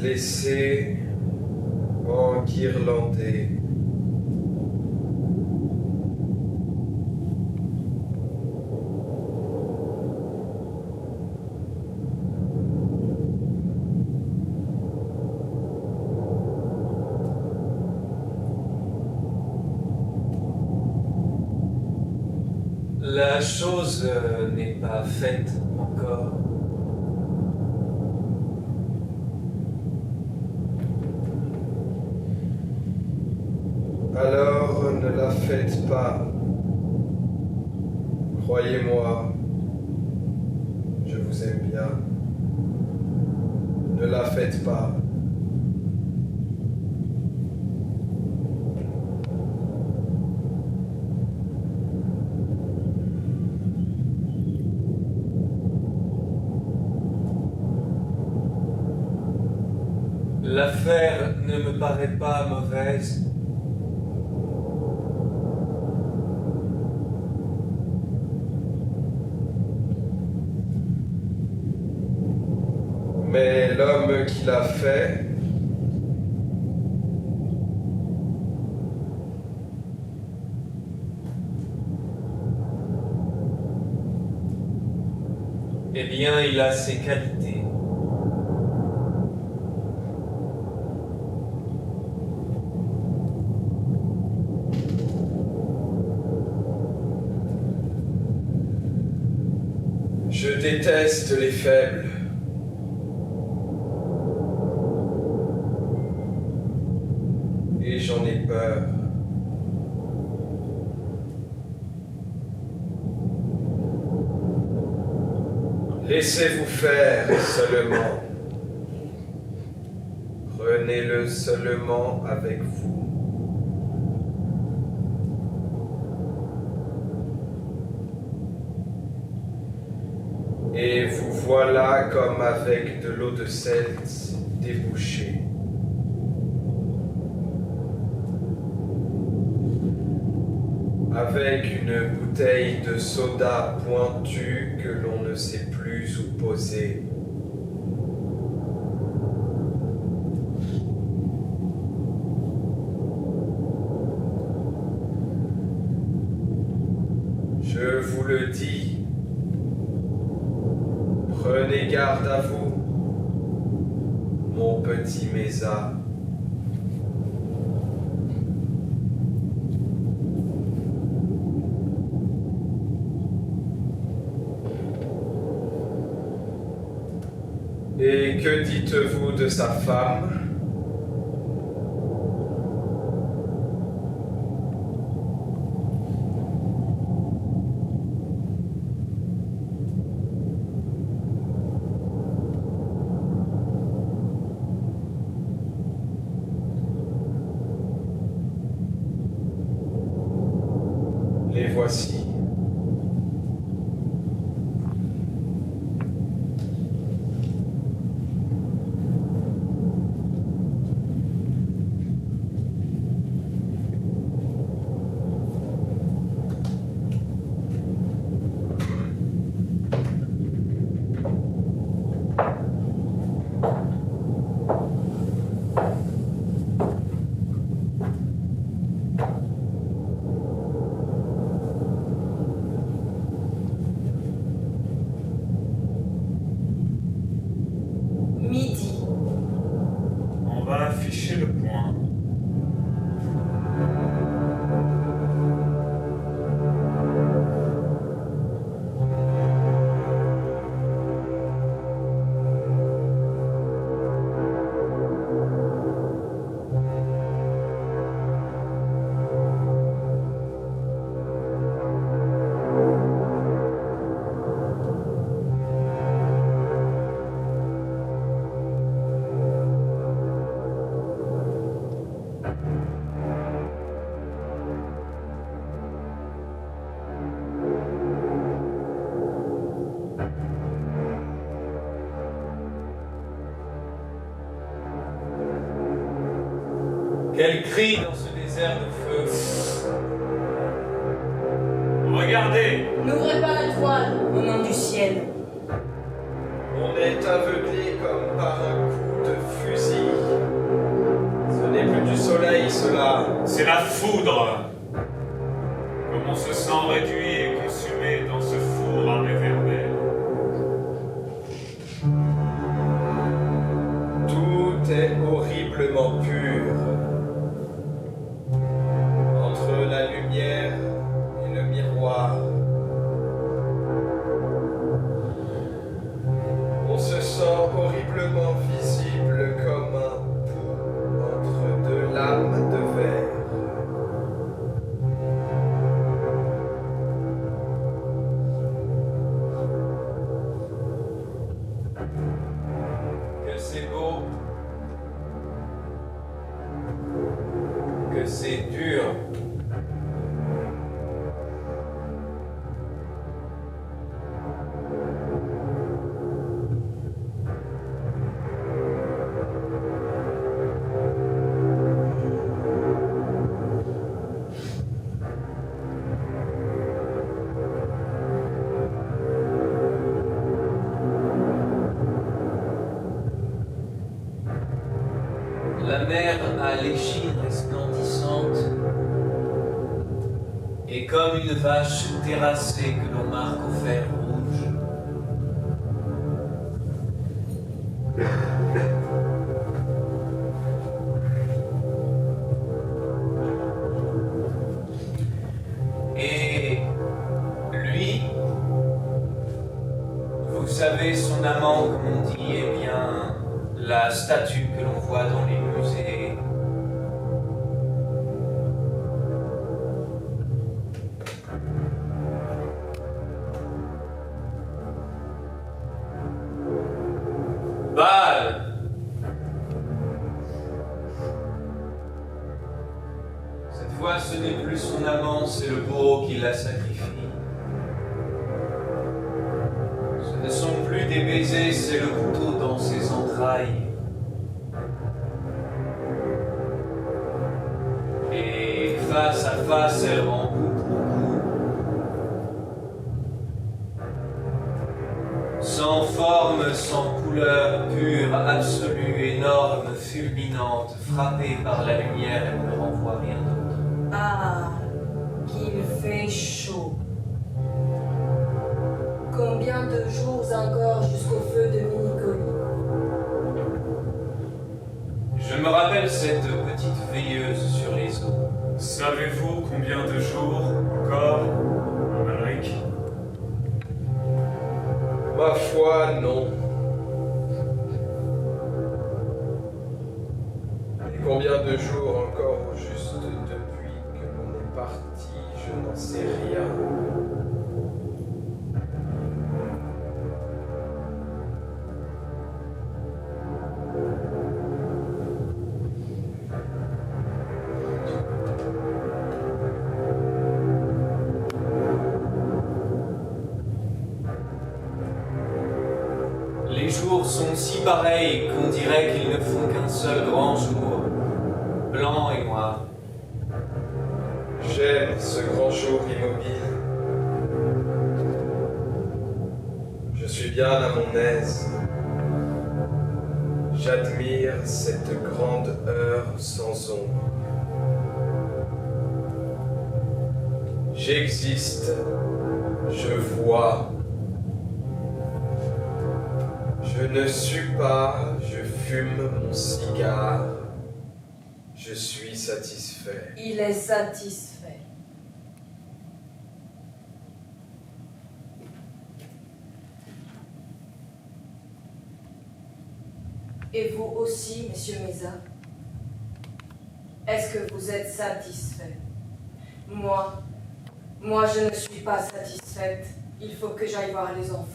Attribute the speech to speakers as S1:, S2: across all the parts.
S1: laissé enguirlandé.
S2: La chose n'est pas faite encore.
S1: Alors ne la faites pas. Croyez-moi, je vous aime bien. Ne la faites pas.
S2: L'affaire ne me paraît pas mauvaise.
S1: Mais l'homme qui l'a fait,
S2: Eh bien, il a ses qualités.
S1: je déteste les faibles. Et j'en ai peur. Laissez-vous faire seulement. Prenez-le seulement avec vous. Et vous voilà comme avec de l'eau de Celte débouchée. Avec une bouteille de soda pointue que l'on ne sait plus où poser. Je vous le dis, prenez garde à vous, mon petit Mesa. Et que dites-vous de sa femme ? Les voici.
S3: Midi.
S4: On va afficher le point.
S2: Quel cri dans ce désert de feu!
S4: Regardez!
S3: N'ouvrez pas la toile, au nom du ciel.
S1: On est aveuglé comme par un coup de fusil. cela?
S4: C'est la foudre. Comme on se sent réduit et consumé dans ce four à réverbère.
S1: Tout est horriblement pur. Entre la lumière et le miroir, on se sent horriblement visible comme un pou entre deux lames de verre.
S2: Que c'est beau, que c'est dur. La mer à l'échine resplendissante est comme une vache terrassée que l'on marque au fer rouge. Et lui, vous savez, son amant, comme on dit, eh bien, la statue que l'on voit dans les musées. Baal! Cette fois, ce n'est plus son amant, c'est le bourreau qui la sacrifie. Ce ne sont plus des baisers, c'est le couteau dans ses entrailles. Et face à face, elle rend coup pour coup. Sans forme, sans couleur, pure, absolue, énorme, fulminante, frappée par la lumière, elle ne renvoie rien d'autre.
S3: Ah, qu'il fait chaud. Combien de jours encore jusqu'au feu de Minicolie?
S2: Je me rappelle cette petite veilleuse sur les eaux.
S4: Savez-vous combien de jours encore, Amalric?
S1: Ma foi, non. Et combien de jours encore au juste depuis que l'on est parti, je n'en sais rien.
S2: Les jours sont si pareils qu'on dirait qu'ils ne font qu'un seul grand jour, blanc et noir.
S1: J'aime ce grand jour immobile. Je suis bien à mon aise. J'admire cette grande heure sans ombre. J'existe, je vois. Je ne sue pas, je fume mon cigare. Je suis satisfait.
S3: Il est satisfait. Et vous aussi, Monsieur Mesa? Est-ce que vous êtes satisfait? Moi, je ne suis pas satisfaite. Il faut que j'aille voir les enfants.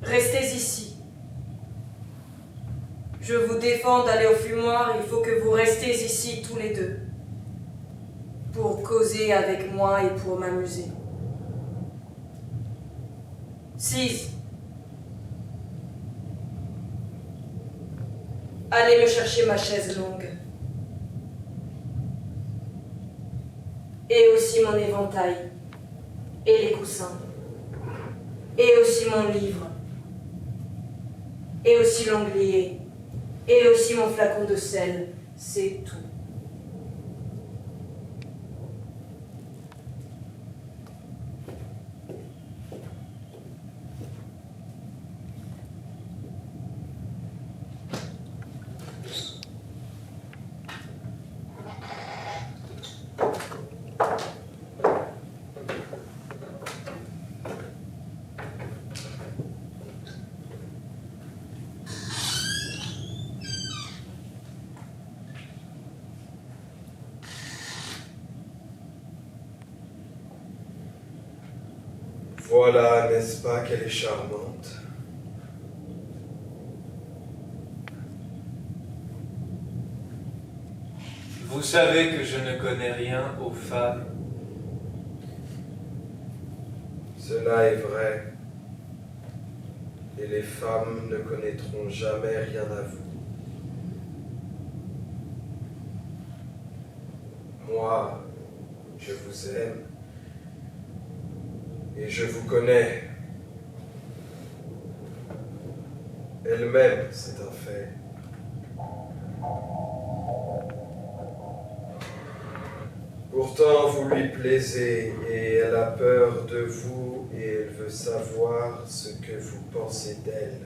S3: Restez ici. Je vous défends d'aller au fumoir, il faut que vous restez ici tous les deux. Pour causer avec moi et pour m'amuser. 6. Allez me chercher ma chaise longue. Et aussi mon éventail. Et les coussins. et aussi mon livre, et aussi l'anglier, et aussi mon flacon de sel, c'est tout.
S1: Voilà, n'est-ce pas qu'elle est charmante?
S2: Vous savez que je ne connais rien aux femmes.
S1: Cela est vrai. Et les femmes ne connaîtront jamais rien à vous. Moi, je vous aime. Et je vous connais. Elle-même, c'est un fait. Pourtant, vous lui plaisez et elle a peur de vous et elle veut savoir ce que vous pensez d'elle.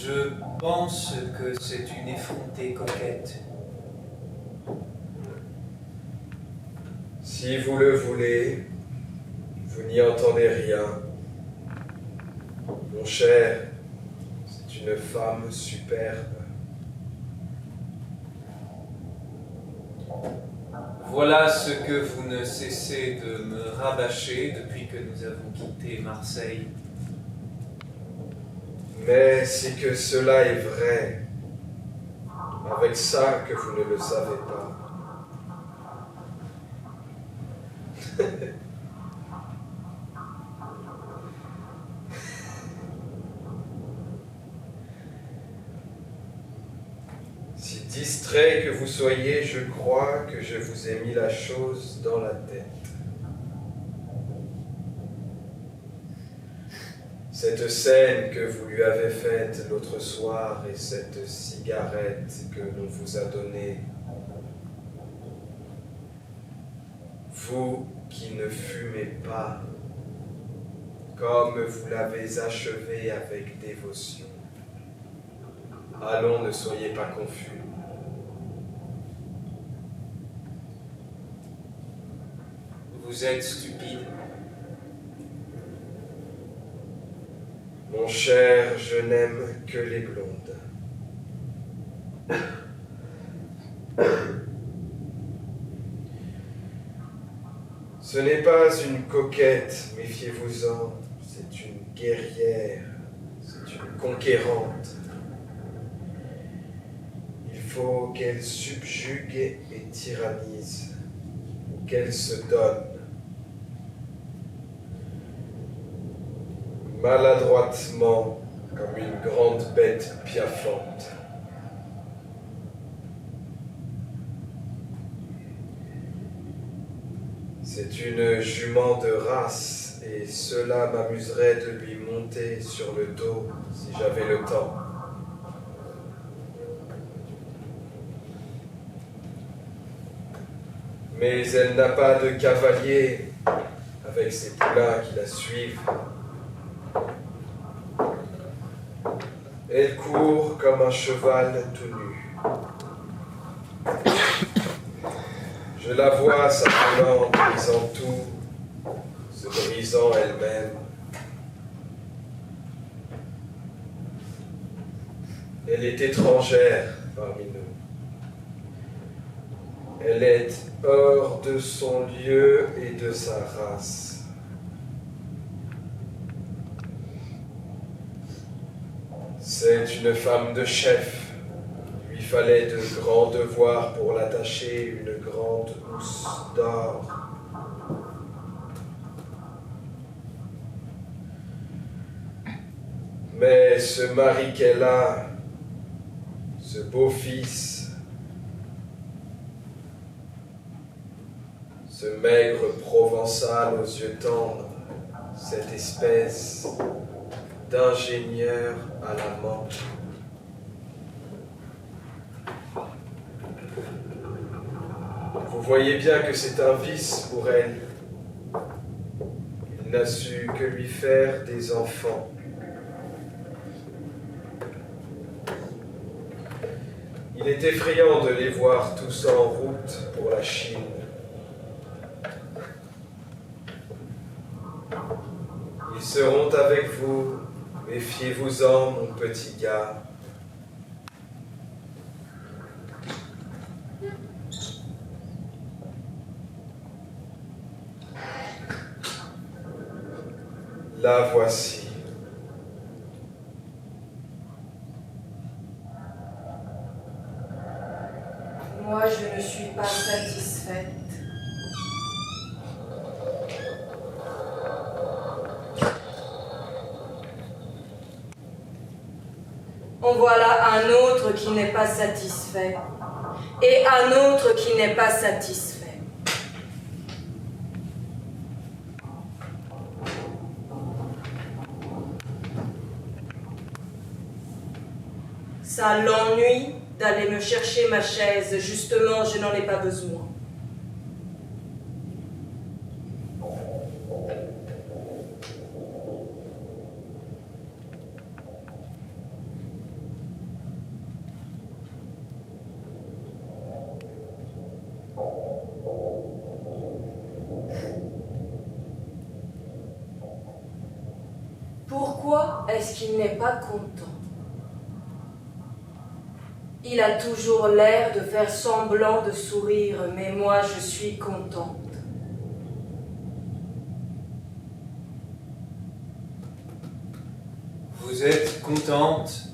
S2: Je pense que c'est une effrontée coquette.
S1: Si vous le voulez, vous n'y entendez rien. Mon cher, c'est une femme superbe.
S2: Voilà ce que vous ne cessez de me rabâcher depuis que nous avons quitté Marseille.
S1: Mais c'est que cela est vrai, avec ça que vous ne le savez pas. Si distrait que vous soyez, je crois que je vous ai mis la chose dans la tête. Cette scène que vous lui avez faite l'autre soir et cette cigarette que l'on vous a donnée. Vous qui ne fumez pas, comme vous l'avez achevé avec dévotion. Allons, ne soyez pas confus.
S2: Vous êtes stupide.
S1: Mon cher, je n'aime que les blondes. Ce n'est pas une coquette, méfiez-vous-en. C'est une guerrière, c'est une conquérante. Il faut qu'elle subjugue et tyrannise, ou qu'elle se donne. Maladroitement, comme une grande bête piaffante. C'est une jument de race, et cela m'amuserait de lui monter sur le dos si j'avais le temps. Mais elle n'a pas de cavalier avec ses poulains qui la suivent. Elle court comme un cheval tout nu. Je la vois s'affolant, brisant tout, se brisant elle-même. Elle est étrangère parmi nous. Elle est hors de son lieu et de sa race. C'est une femme de chef. Il lui fallait de grands devoirs pour l'attacher, une grande housse d'or. Mais ce mari qu'elle a, ce beau-fils, ce maigre provençal aux yeux tendres, cette espèce d'ingénieur à la manche. Vous voyez bien que c'est un vice pour elle. Il n'a su que lui faire des enfants. Il est effrayant de les voir tous en route pour la Chine. Ils seront avec vous, méfiez-vous-en, mon petit gars. La voici.
S3: Moi, je ne suis pas satisfaite. En voilà un autre qui n'est pas satisfait, et un autre qui n'est pas satisfait. Ça l'ennuie d'aller me chercher ma chaise. Justement, je n'en ai pas besoin. Pourquoi est-ce qu'il n'est pas content? Il a toujours l'air de faire semblant de sourire, mais moi je suis contente.
S2: Vous êtes contente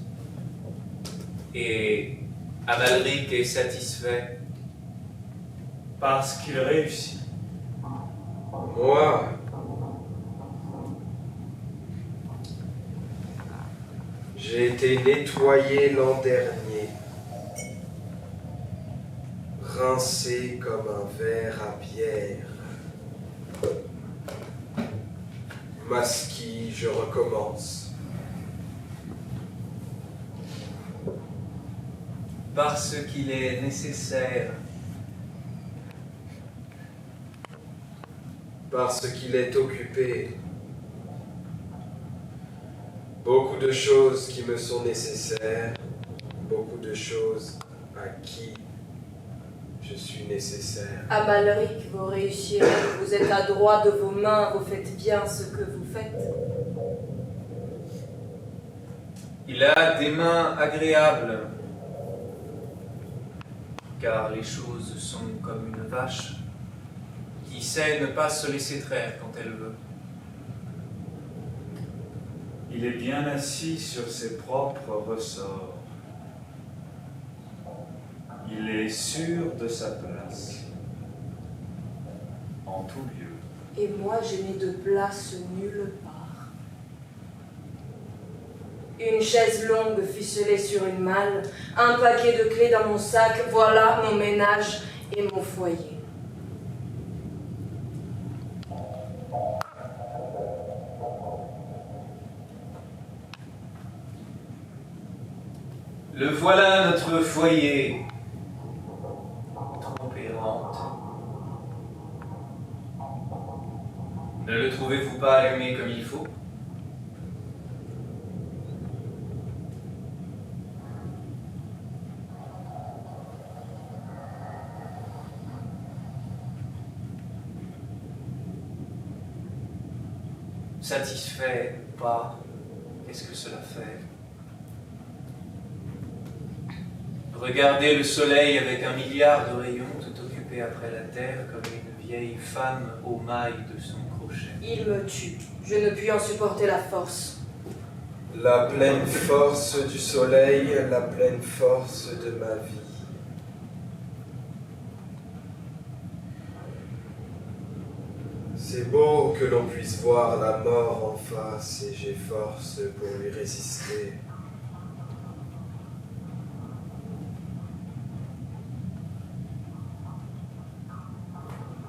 S2: et Amalric est satisfait
S4: Parce qu'il réussit.
S1: Moi, j'ai été nettoyé l'an dernier, rincé comme un verre à bière. Masquis, je recommence.
S2: parce qu'il est nécessaire.
S1: Parce qu'il est occupé. Beaucoup de choses qui me sont nécessaires, beaucoup de choses à qui je suis nécessaire.
S3: Amalric, vous réussirez, vous êtes adroit de vos mains, vous faites bien ce que vous faites.
S2: Il a des mains agréables, car les choses sont comme une vache qui sait ne pas se laisser traire quand elle veut.
S4: Il est bien assis sur ses propres ressorts. Il est sûr de sa place, en tout lieu.
S3: Et moi, je n'ai de place nulle part. Une chaise longue ficelée sur une malle, un paquet de clés dans mon sac, voilà mon ménage et mon foyer.
S2: Le voilà notre foyer, trop errante. Ne le trouvez-vous pas allumé comme il faut ? Satisfait ou pas, qu'est-ce que cela fait ? Regardez le soleil avec 1 milliard de rayons, tout occupé après la terre, comme une vieille femme aux mailles de son crochet.
S3: Il me tue, je ne puis en supporter la force.
S1: La pleine force du soleil, la pleine force de ma vie. C'est beau que l'on puisse voir la mort en face et j'ai force pour lui résister.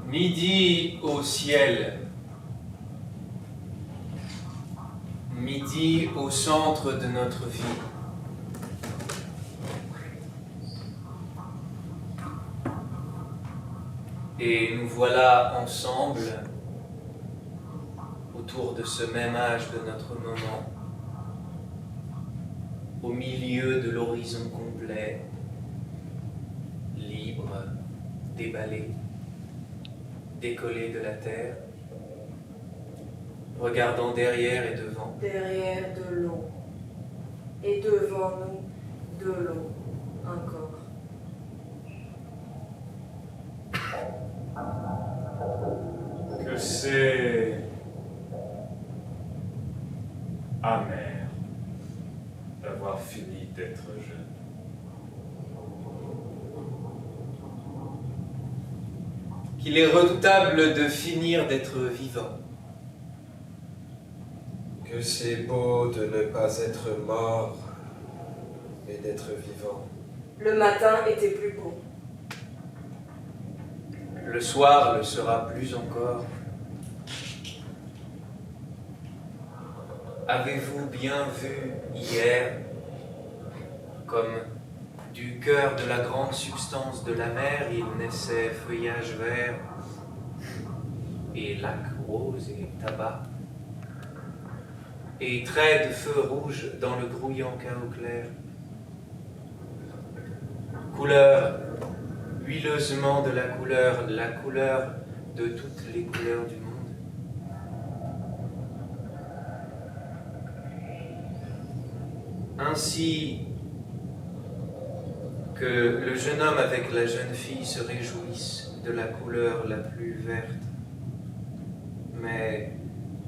S2: Midi au ciel. Midi au centre de notre vie. Et nous voilà ensemble autour de ce même âge de notre moment, au milieu de l'horizon complet, libre, déballé, décollé de la terre, regardant derrière et devant.
S3: Derrière de l'eau, et devant nous de l'eau encore.
S4: Que c'est amer d'avoir fini d'être jeune.
S2: Qu'il est redoutable de finir d'être vivant.
S1: Que c'est beau de ne pas être mort, mais d'être vivant.
S3: Le matin était plus beau.
S2: Le soir le sera plus encore. Avez-vous bien vu hier, comme du cœur de la grande substance de la mer, il naissait feuillage vert et lac rose et tabac, et traits de feu rouge dans le grouillant chaos clair. Couleur, huileusement de la couleur de toutes les couleurs du monde. Ainsi que le jeune homme avec la jeune fille se réjouissent de la couleur la plus verte. Mais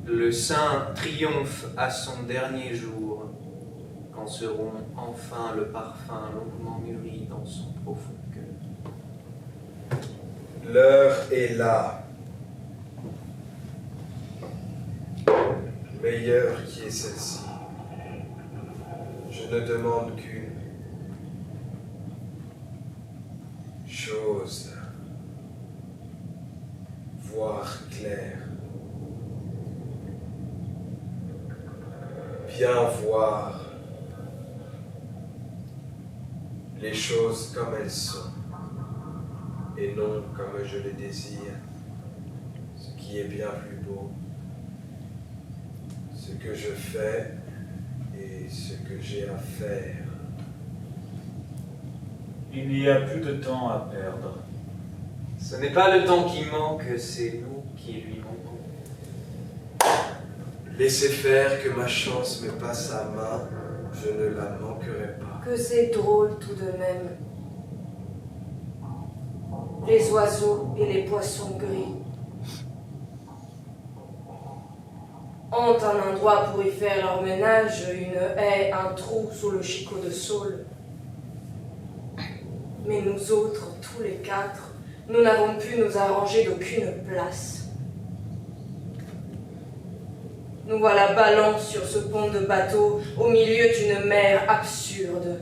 S2: le saint triomphe à son dernier jour, quand seront enfin le parfum longuement mûri dans son profond cœur.
S1: L'heure est là. Meilleure qui est celle-ci. Je ne demande qu'une chose. Voir clair. Bien voir les choses comme elles sont et non comme je les désire, ce qui est bien plus beau, ce que je fais et ce que j'ai à faire.
S4: Il n'y a plus de temps à perdre.
S2: Ce n'est pas le temps qui manque, c'est nous qui lui manquons.
S1: Laissez faire que ma chance me passe à main, je ne la manquerai pas.
S3: Que c'est drôle tout de même. Les oiseaux et les poissons gris ont un endroit pour y faire leur ménage, une haie, un trou sous le chicot de saule. Mais nous autres, tous les quatre, nous n'avons pu nous arranger d'aucune place. Nous voilà ballants sur ce pont de bateau au milieu d'une mer absurde.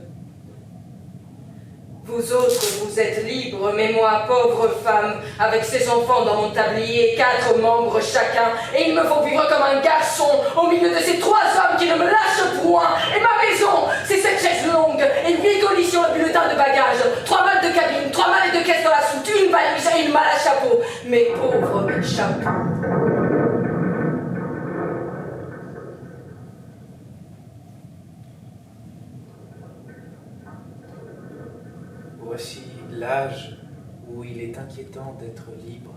S3: Vous autres, vous êtes libres, mais moi, pauvre femme, avec ses enfants dans mon tablier, 4 membres chacun, et il me faut vivre comme un garçon au milieu de ces 3 hommes qui ne me lâchent point. Et ma maison, c'est cette chaise longue, et une vieille collision et bulletin de bagages, 3 malles de cabine, 3 malles de caisse dans la soute, une valise et une malle à chapeau. Mes pauvres chapeaux.
S2: Voici l'âge où il est inquiétant d'être libre.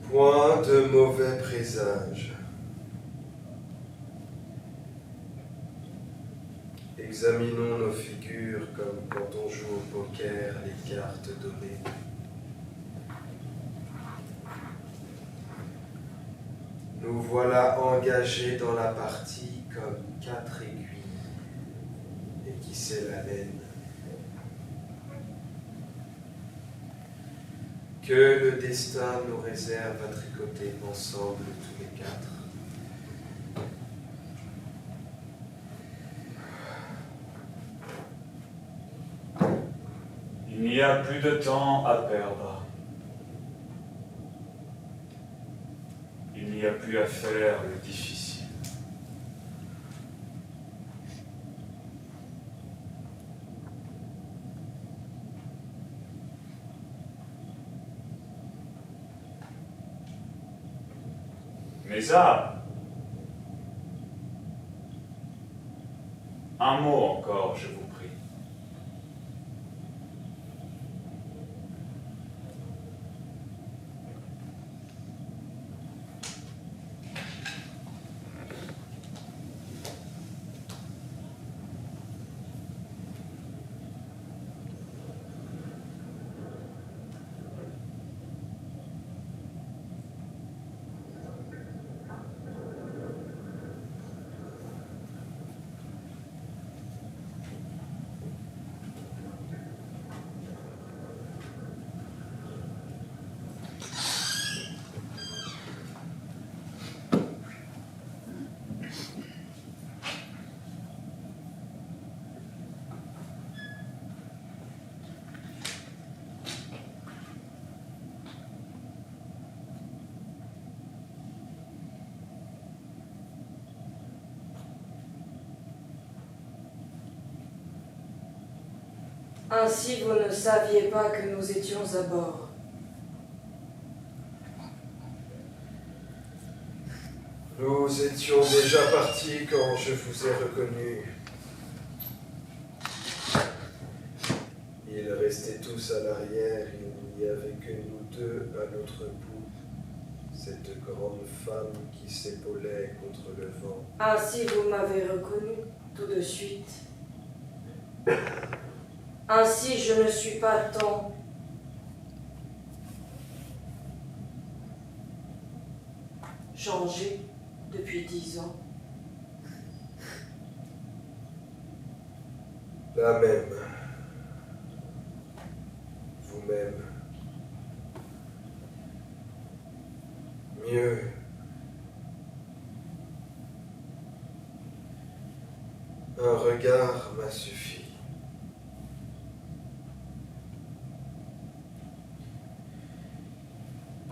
S1: Point de mauvais présages. Examinons nos figures comme quand on joue au poker les cartes données. Nous voilà engagés dans la partie comme 4 aiguilles. Et qui sait la laine? Que le destin nous réserve à tricoter ensemble tous les quatre.
S4: Il n'y a plus de temps à perdre. Il n'y a plus à faire le difficile. Mes âmes, un mot encore, je vous prie.
S3: Ainsi vous ne saviez pas que nous étions à bord.
S1: Nous étions déjà partis quand je vous ai reconnu. Ils restaient tous à l'arrière, il n'y avait que nous deux à notre bout. Cette grande femme qui s'épaulait contre le vent.
S3: Ainsi vous m'avez reconnu tout de suite. Ainsi je ne suis pas tant changé depuis 10 ans.
S1: La même. Vous-même. Mieux. Un regard m'a suffi.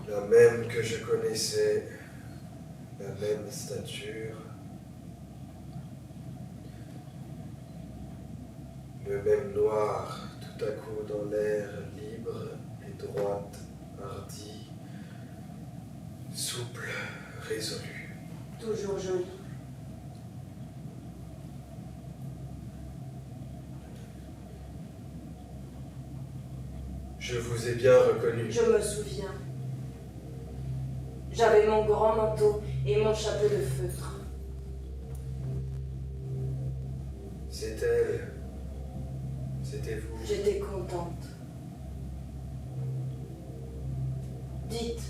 S1: La même que je connaissais, la même stature, le même noir, tout à coup dans l'air libre et droite, hardie, souple, résolue.
S3: Toujours jolie.
S1: Je vous ai bien reconnu.
S3: Je me souviens. J'avais mon grand manteau et mon chapeau de feutre.
S1: C'est elle. C'était vous.
S3: J'étais contente. Dites.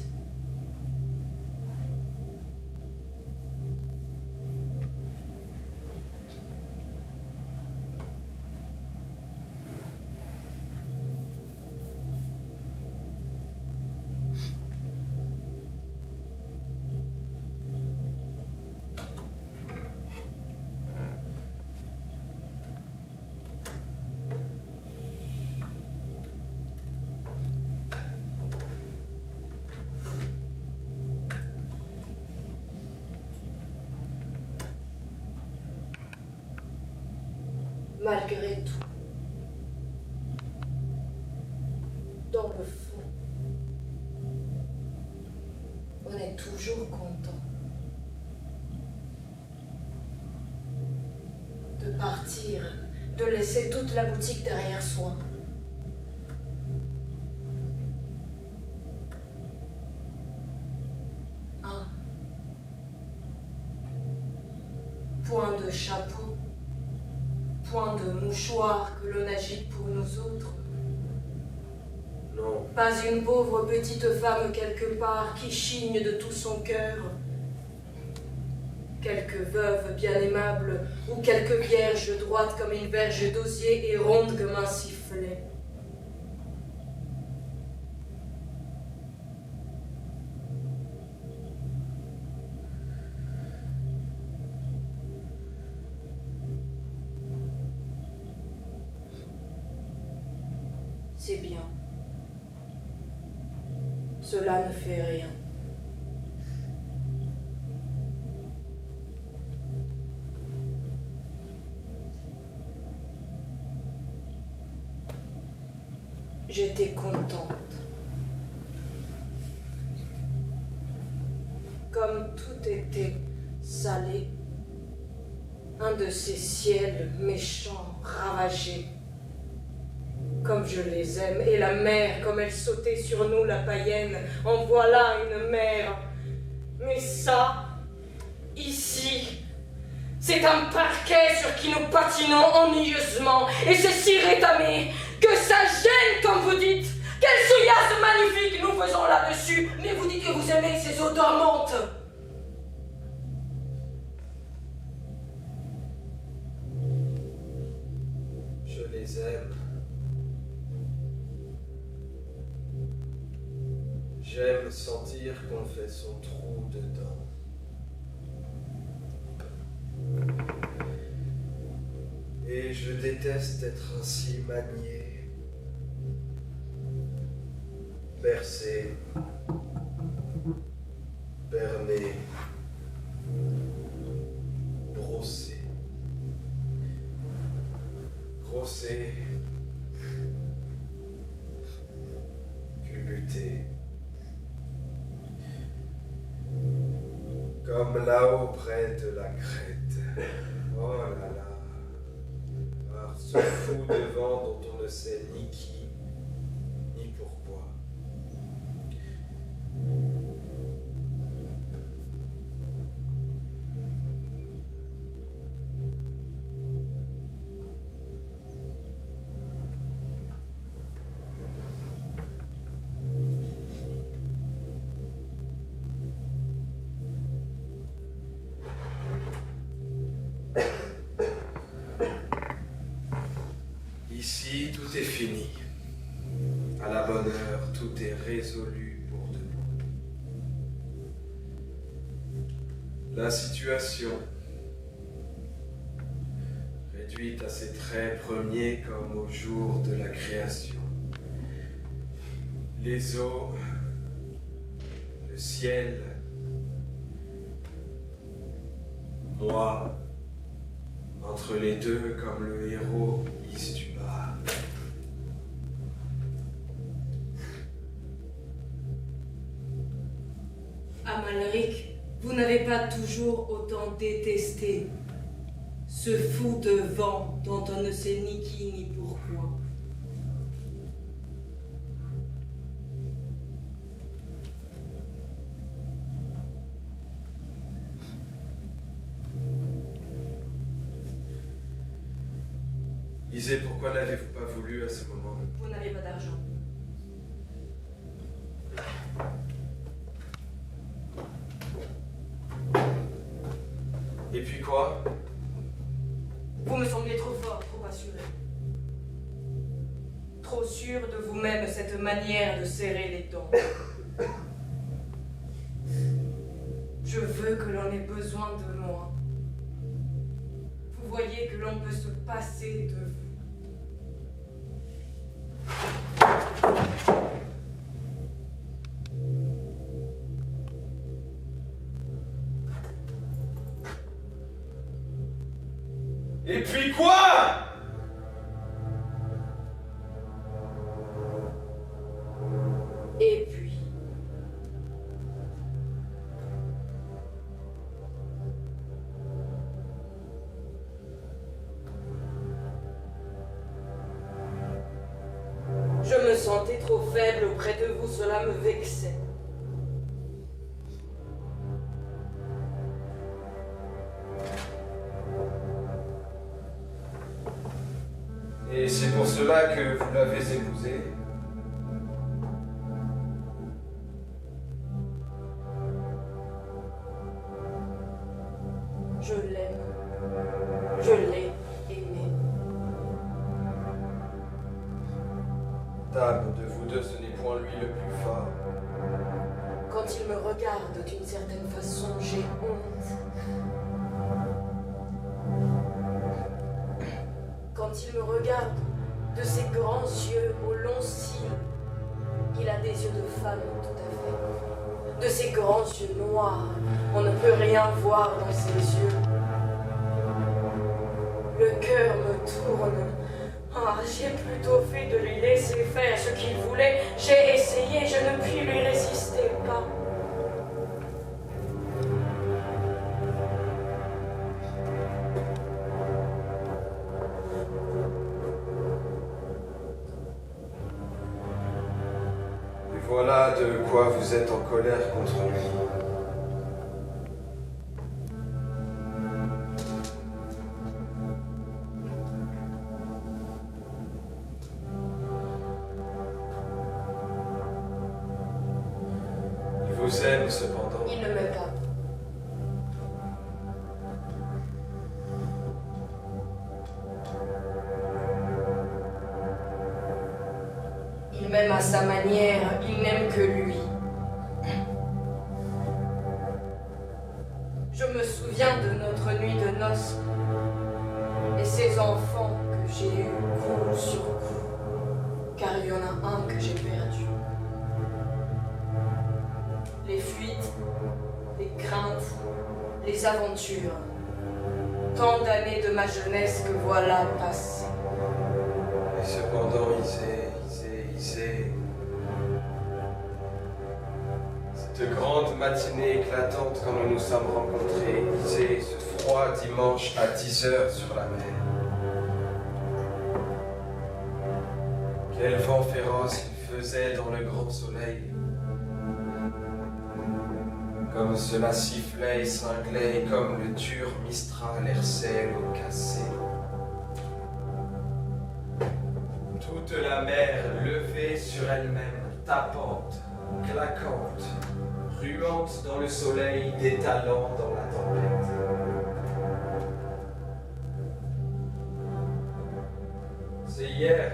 S3: Malgré tout, dans le fond, on est toujours content de partir, de laisser toute la boutique derrière soi. Un point de chapeau, point de mouchoir que l'on agite pour nous autres.
S1: Non.
S3: Pas une pauvre petite femme quelque part qui chigne de tout son cœur. Quelque veuve bien aimable ou quelque vierge droite comme une verge d'osier et ronde comme un sifflet. Cela ne fait rien. J'étais contente. Comme tout était salé, un de ces ciels méchants, ravagés, comme je les aime, et la mer, comme elle sautait sur nous, la païenne, en voilà une mer. Mais ça, ici, c'est un parquet sur qui nous patinons ennuyeusement, et c'est si rétamé que ça gêne, comme vous dites. Quelle souillasse magnifique nous faisons là-dessus, mais vous dites que vous aimez ces eaux dormantes.
S1: Je les aime. J'aime sentir qu'on fait son trou dedans. Et je déteste être ainsi manié, bercé, berné, brossé, grossé, culbuté. Comme là-haut près de la crête. Oh là là. Par ce fou de vent dont on ne sait ni qui, ni pourquoi. Ici, tout est fini. À la bonne heure, tout est résolu pour de bon. La situation, réduite à ses traits premiers comme au jour de la création. Les eaux, le ciel, moi, entre les deux comme le héros Istubar.
S3: Amalric, vous n'avez pas toujours autant détesté ce fou de vent dont on ne sait ni qui ni pourquoi.
S1: Lisez, pourquoi n'avez-vous pas voulu à ce moment?
S3: Vous n'avez pas d'argent.
S1: Et puis quoi?
S3: Vous me semblez trop fort, trop assuré. Trop sûr de vous-même, cette manière de serrer les dents. Je veux que l'on ait besoin de moi. Vous voyez que l'on peut se passer de vous.
S1: Et puis quoi?
S3: Et puis... Je me sentais trop faible auprès de vous, cela me vexait.
S1: Et c'est pour cela que vous l'avez épousé?
S3: Je l'aime. Je l'ai aimé.
S1: Dame, de vous deux, ce n'est point lui le plus fort.
S3: Quand il me regarde d'une certaine façon, j'ai honte. Quand il me regarde de ses grands yeux aux longs cils, Il a des yeux de femme, tout à fait. De ses grands yeux noirs, on ne peut rien voir dans ses yeux. Le cœur me tourne. Ah, j'ai plutôt fait de lui laisser faire ce qu'il voulait. J'ai essayé, je ne puis lui résister pas.
S1: Et voilà de quoi vous êtes en colère contre lui. Il vous aime cependant.
S3: Il ne m'aime pas. Il m'aime à sa manière, il n'aime que lui. Je me souviens de notre nuit de noces et ces enfants que j'ai eus coup sur coup, car il y en a un que j'ai perdu. Les fuites, les craintes, les aventures, tant d'années de ma jeunesse que voilà passées.
S1: Et cependant, Isée, cette grande matinée éclatante quand nous nous sommes rencontrés, Isée, ce froid dimanche à 10h sur la mer. Quel vent féroce il faisait dans le grand soleil. Comme cela sifflait et cinglait, et comme le dur Mistral herçait l'eau cassée. Toute la mer levée sur elle-même, tapante, claquante, ruante dans le soleil, détalant dans la tempête. C'est hier,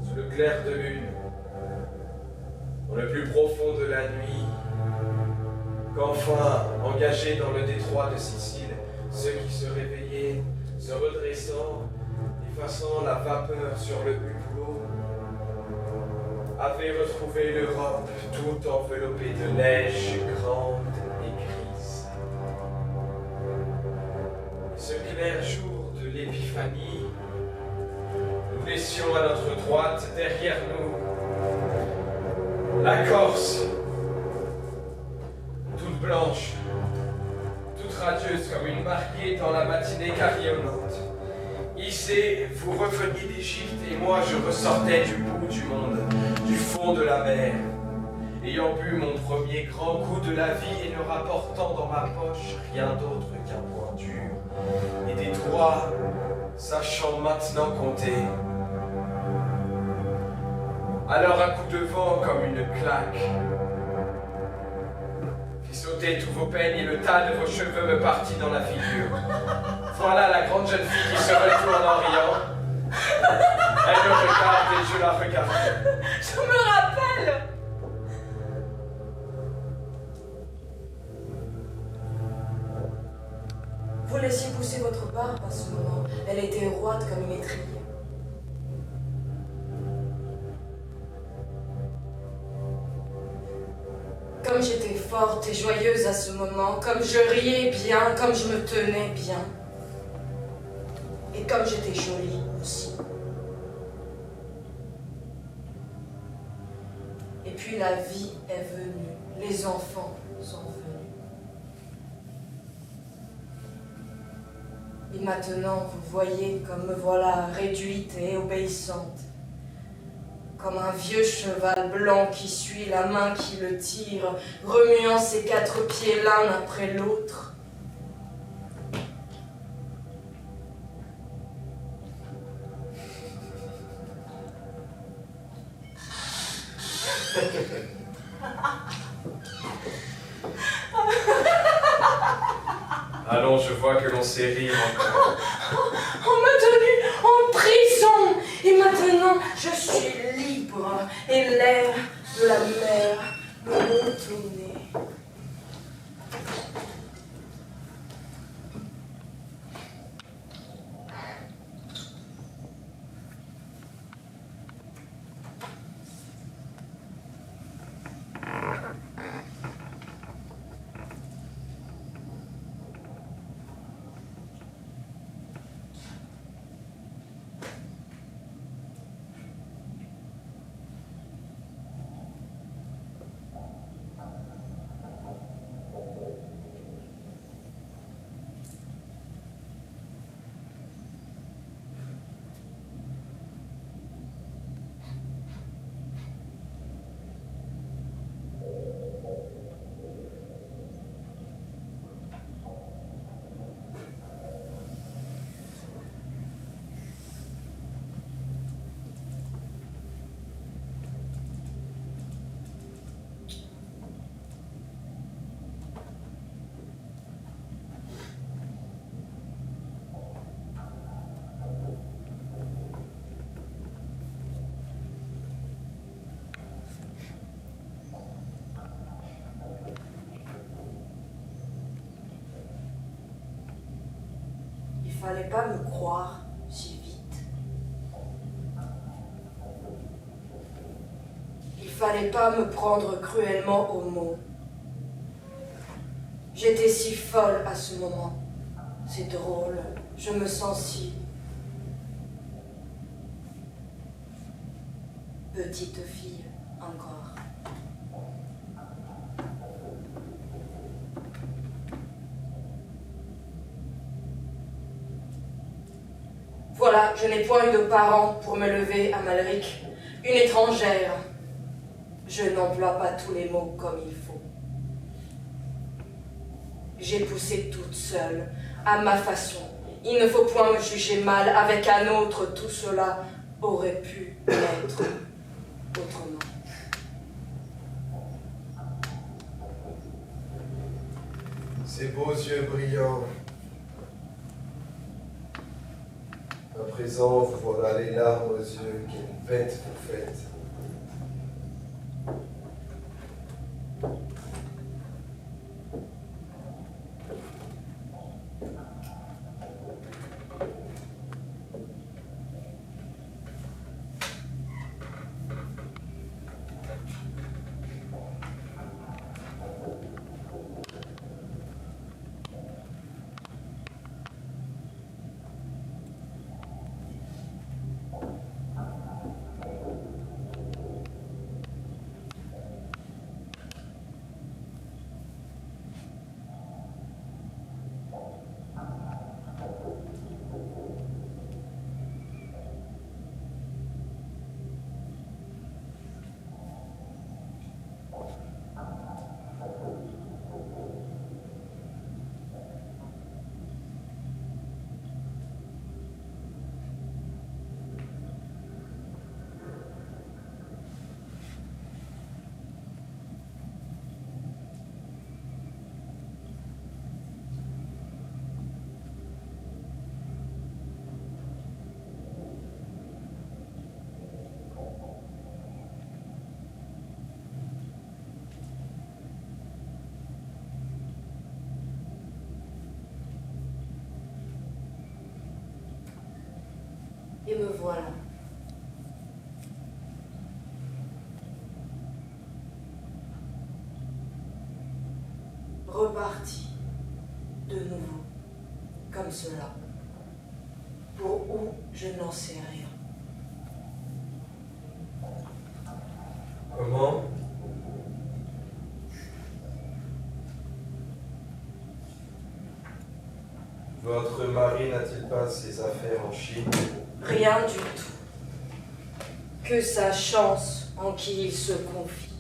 S1: sous le clair de lune, dans le plus profond de la nuit, qu'enfin, engagés dans le détroit de Sicile, ceux qui se réveillaient, se redressant, effaçant la vapeur sur le hublot, avaient retrouvé l'Europe tout enveloppée de neige grande et grise. Ce clair jour de l'épiphanie, nous laissions à notre droite, derrière nous, la Corse, toute blanche, toute radieuse comme une mariée dans la matinée carillonnante. Isée, vous reveniez d'Égypte et moi je ressortais du bout du monde, du fond de la mer, ayant bu mon premier grand coup de la vie et ne rapportant dans ma poche rien d'autre qu'un point dur et des doigts sachant maintenant compter. Alors un coup de vent comme une claque fit sauter tous vos peignes et le tas de vos cheveux me partit dans la figure. Voilà la grande jeune fille qui se retourne en riant. Elle me regarde et je la regarde.
S3: Je me rappelle. Vous laissiez pousser votre barbe à ce moment. Elle était roide comme une étrille. Comme j'étais forte et joyeuse à ce moment, comme je riais bien, comme je me tenais bien. Et comme j'étais jolie aussi. Et puis la vie est venue, les enfants sont venus. Et maintenant, vous voyez comme me voilà réduite et obéissante. Comme un vieux cheval blanc qui suit la main qui le tire, remuant ses 4 pieds l'un après l'autre.
S1: Allons, je vois que l'on sait rire encore.
S3: On m'a tenue en prison et maintenant je suis libre et l'air de la mer me monte au nez. fallait pas me croire si vite. Il fallait pas me prendre cruellement au mot. J'étais si folle à ce moment. C'est drôle, je me sens si... petite fille, encore. Voilà, je n'ai point eu de parents pour me lever à Malric, une étrangère. Je n'emploie pas tous les mots comme il faut. J'ai poussé toute seule, à ma façon. Il ne faut point me juger mal, avec un autre, tout cela aurait pu être autrement.
S5: Ces beaux yeux brillants. À présent, vous voilà les larmes aux yeux, quelle bête vous faites.
S3: Et me voilà. Reparti de nouveau, comme cela. Pour où, je n'en sais rien.
S5: Comment? Votre mari n'a-t-il pas ses affaires en Chine?
S3: Rien du tout. Que sa chance en qui il se confie.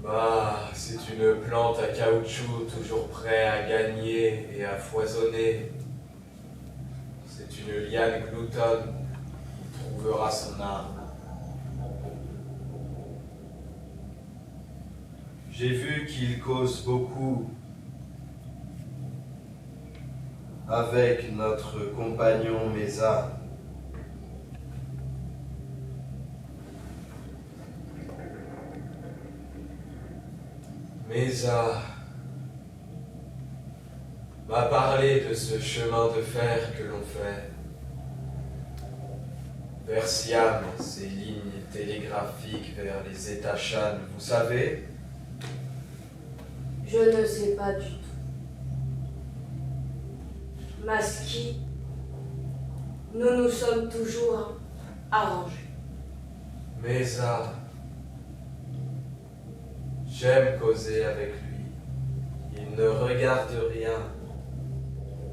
S2: Bah, c'est une plante à caoutchouc toujours prêt à gagner et à foisonner. C'est une liane gloutonne qui trouvera son âme.
S5: J'ai vu qu'il cause beaucoup avec notre compagnon Mesa.
S2: Mesa m'a parlé de ce chemin de fer que l'on fait vers Siam, ces lignes télégraphiques vers les États Shan, vous savez?
S3: Je ne sais pas du tout. Maski, nous nous sommes toujours arrangés.
S2: Mesa, j'aime causer avec lui. Il ne regarde rien.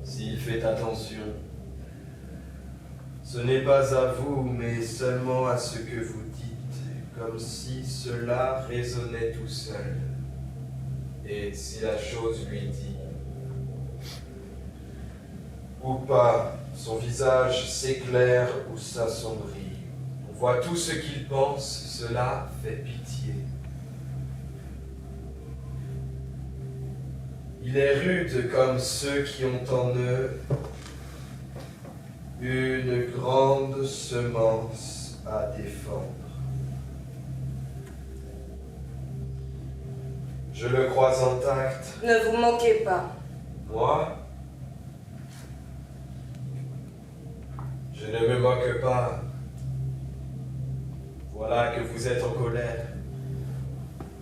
S5: S'il fait attention, ce n'est pas à vous, mais seulement à ce que vous dites, comme si cela
S2: Résonnait tout seul. Et si la chose lui dit,
S5: ou pas, son visage s'éclaire ou s'assombrit.
S2: on voit tout ce qu'il pense, cela fait pitié.
S5: Il est rude comme ceux qui ont en eux une grande semence à défendre. Je le crois intact.
S3: Ne vous moquez pas.
S5: Moi, Je ne me moque pas. Voilà que vous êtes en colère.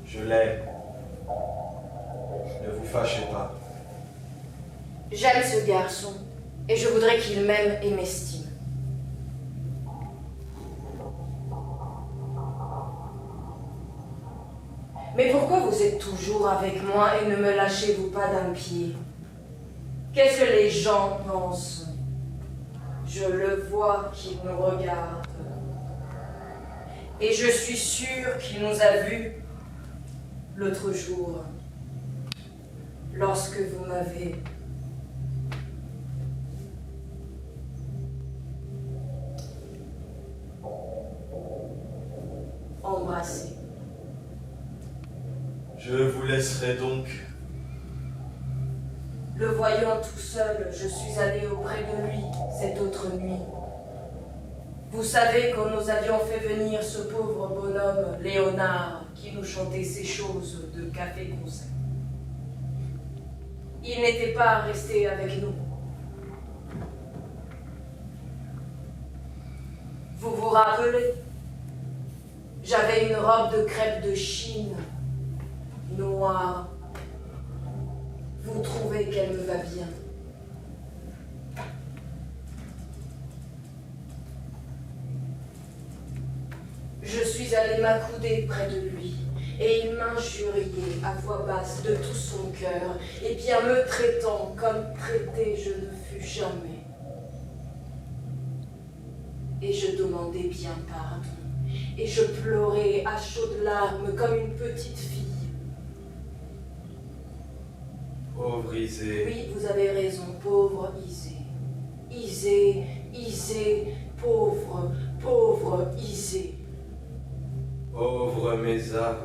S5: Je l'aime. Ne vous fâchez pas.
S3: J'aime ce garçon, et je voudrais qu'il m'aime et m'estime. Mais pourquoi vous êtes toujours avec moi et ne me lâchez-vous pas d'un pied? Qu'est-ce que les gens pensent? Je le vois qu'il nous regarde. Et je suis sûre qu'il nous a vus l'autre jour, lorsque vous m'avez embrassé.
S5: Je vous laisserai donc.
S3: Le voyant tout seul, je suis allée auprès de lui cette autre nuit. Vous savez, quand nous avions fait venir ce pauvre bonhomme, Léonard, qui nous chantait ces choses de café-concert. Il n'était pas resté avec nous. Vous vous rappelez? J'avais une robe de crêpe de Chine, noire. Vous trouvez qu'elle me va bien? Je suis allée m'accouder près de lui, et il m'injuriait à voix basse de tout son cœur, et bien me traitant comme traité je ne fus jamais. Et je demandais bien pardon, et je pleurais à chaudes larmes comme une petite fille.
S5: Pauvre Isée.
S3: Oui, vous avez raison, pauvre Isée. Isée, Isée, pauvre, pauvre Isée.
S5: Pauvre Mésa.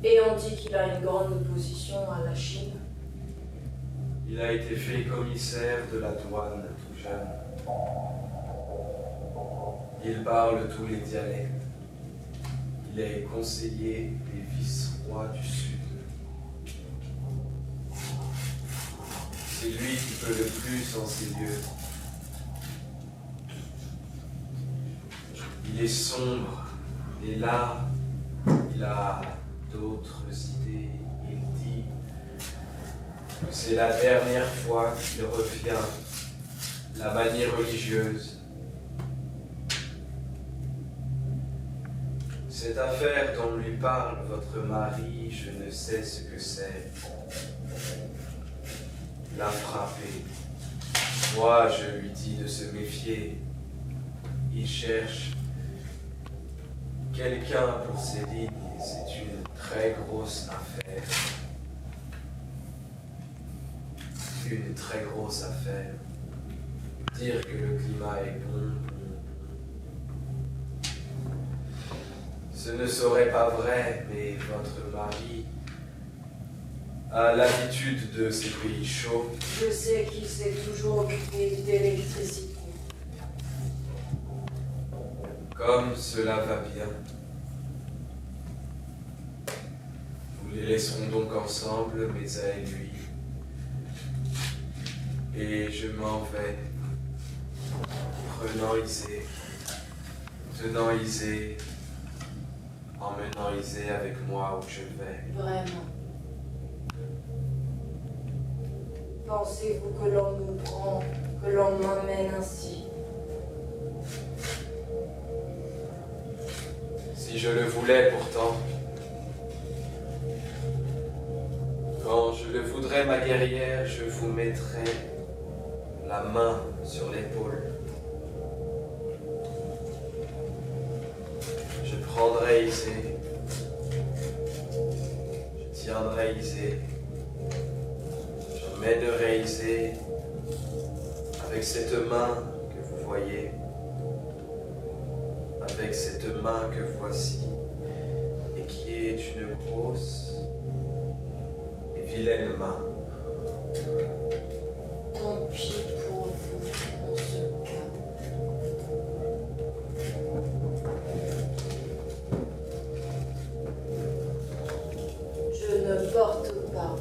S3: Et on dit qu'il a une grande position à la Chine.
S5: Il a été fait commissaire de la douane tout jeune. Il parle tous les dialectes. Il est conseiller des vice-rois du Sud. C'est lui qui peut le plus en ces lieux. Il est sombre, et là, il a d'autres idées. Il dit que c'est la dernière fois qu'il revient, la manie religieuse. Cette affaire dont lui parle votre mari, je ne sais ce que c'est. L'a frappé. Moi, je lui dis de se méfier. Il cherche quelqu'un pour ses lignes. C'est une très grosse affaire. Une très grosse affaire. Dire que le climat est bon. Ce ne serait pas vrai, mais votre mari a l'habitude de ces pays chauds.
S3: Je sais qu'il s'est toujours occupé d'électricité.
S5: Comme cela va bien. Nous les laisserons donc ensemble, Mésa et lui. Et je m'en vais, prenant Isée, tenant Isée, emmenant Isée avec moi où je vais.
S3: Vraiment. Pensez-vous que l'on nous prend, que l'on m'emmène ainsi?
S5: Si je le voulais pourtant, quand je le voudrais, ma guerrière, je vous mettrais la main sur l'épaule. Je prendrais Isée, je tiendrais Isée, j'emmènerais Isée avec cette main que vous voyez, avec cette main que voici, et qui est une grosse et vilaine main.
S3: Tant pis pour vous, en ce cas. Je ne porte pas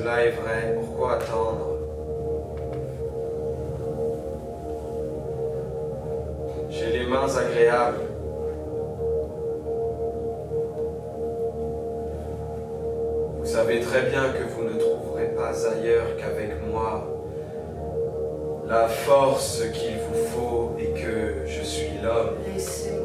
S5: cela est vrai, pourquoi attendre? J'ai les mains agréables. Vous savez très bien que vous ne trouverez pas ailleurs qu'avec moi la force qu'il vous faut et que je suis l'homme.
S3: Laissez-moi.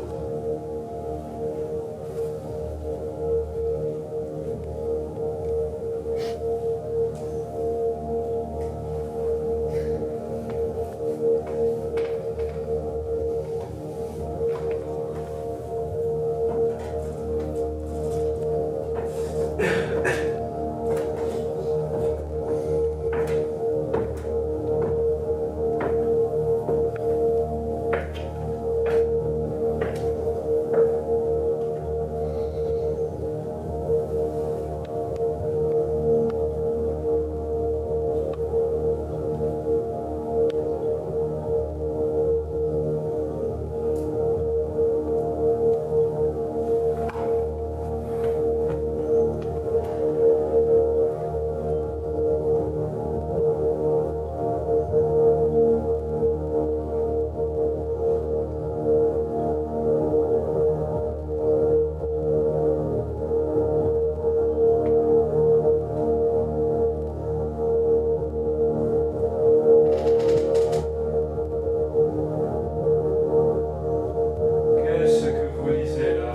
S4: Qu'est-ce que vous lisez là?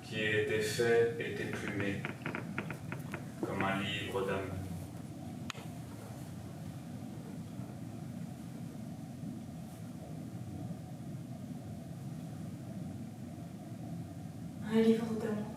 S4: Qui est défait et déplumé, comme un livre d'âme.
S6: Un livre d'amour.